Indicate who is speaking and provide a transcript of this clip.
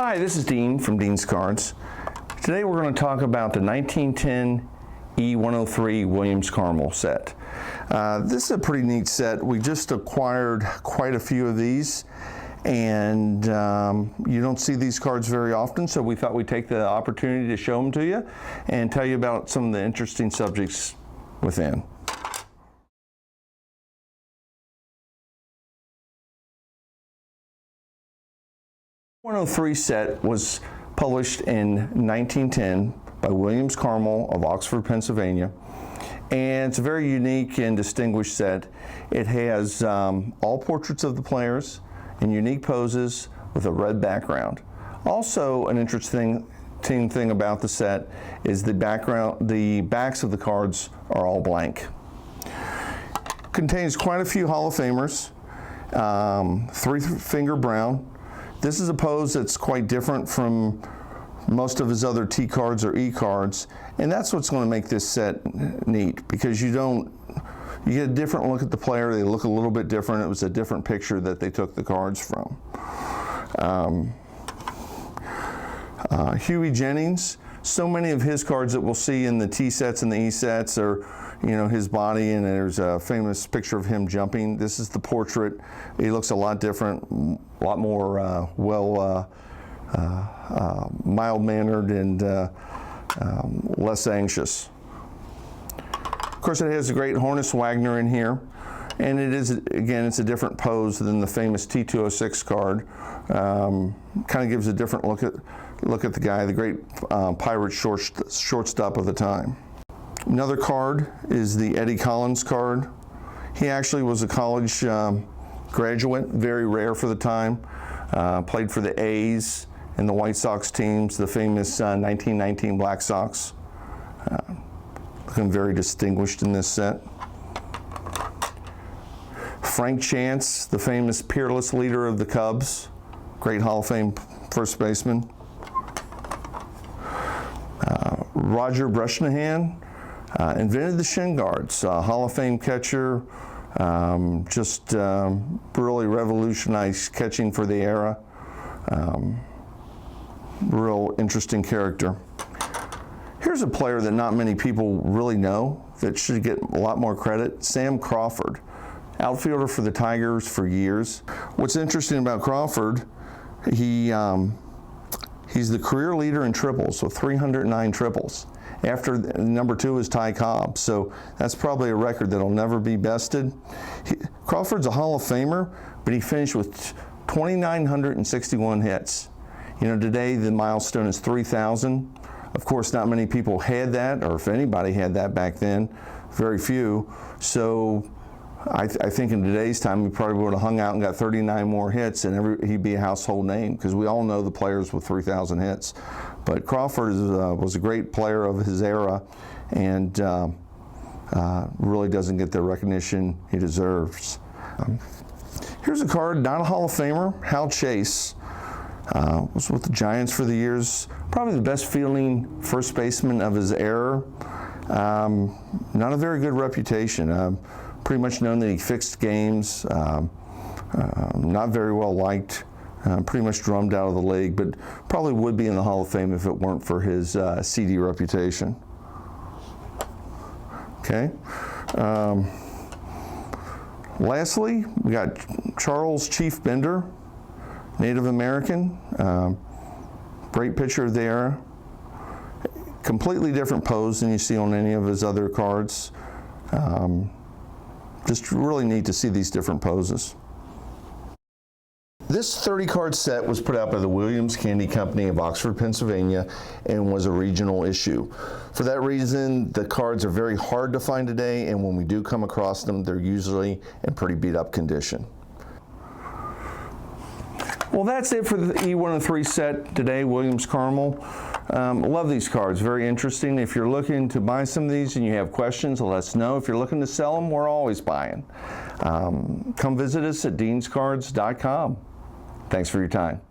Speaker 1: Hi, this is Dean from Dean's Cards. Today we're going to talk about the 1910 E103 Williams Caramel set. This is a pretty neat set. We just acquired quite a few of these, and you don't see these cards very often, so we thought we'd take the opportunity to show them to you and tell you about some of the interesting subjects within. The 103 set was published in 1910 by Williams Caramel of Oxford, Pennsylvania, and it's a very unique and distinguished set. It has all portraits of the players in unique poses with a red background. Also, an interesting thing about the set is the backs of the cards are all blank. Contains quite a few Hall of Famers, three-finger brown. This is a pose that's quite different from most of his other T cards or E cards, and that's what's going to make this set neat, because you get a different look at the player. They look a little bit different. It was a different picture that they took the cards from. Huey Jennings, so many of his cards that we'll see in the T sets and the E sets are, his body, and there's a famous picture of him jumping. This is the portrait. He looks a lot different, a lot more mild-mannered and less anxious. Of course, it has a great Hornus Wagner in here, and it is, again, it's a different pose than the famous T206 card. Kind of gives a different look at the guy, the great pirate shortstop of the time. Another card is the Eddie Collins card. He actually was a college graduate, very rare for the time. Played for the A's and the White Sox teams, the famous 1919 Black Sox. Looking very distinguished in this set. Frank Chance, the famous peerless leader of the Cubs, great Hall of Fame first baseman. Roger Bresnahan invented the shin guards, Hall of Fame catcher, just really revolutionized catching for the era. Real interesting character. Here's a player that not many people really know that should get a lot more credit, Sam Crawford, outfielder for the Tigers for years. What's interesting about Crawford, he's the career leader in triples with 309 triples. After number 2 is Ty Cobb, so that's probably a record that'll never be bested. Crawford's a Hall of Famer, but he finished with 2,961 hits. Today the milestone is 3,000. Of course, not many people had that, or if anybody had that back then, very few. So I think in today's time, he probably would have hung out and got 39 more hits, and he'd be a household name, because we all know the players with 3,000 hits. But Crawford was a great player of his era, and really doesn't get the recognition he deserves. Here's a card, not a Hall of Famer, Hal Chase. Was with the Giants for the years, probably the best fielding first baseman of his era. Not a very good reputation. Pretty much known that he fixed games, not very well liked, pretty much drummed out of the league, but probably would be in the Hall of Fame if it weren't for his seedy reputation. Okay. Lastly, we got Charles Chief Bender, Native American, great pitcher of the era. Completely different pose than you see on any of his other cards. Just really neat to see these different poses. This 30-card set was put out by the Williams Candy Company of Oxford, Pennsylvania, and was a regional issue. For that reason, the cards are very hard to find today, and when we do come across them, they're usually in pretty beat-up condition. Well, that's it for the E103 set today, Williams Caramel. Love these cards, very interesting. If you're looking to buy some of these and you have questions, let us know. If you're looking to sell them, we're always buying. Come visit us at deanscards.com. Thanks for your time.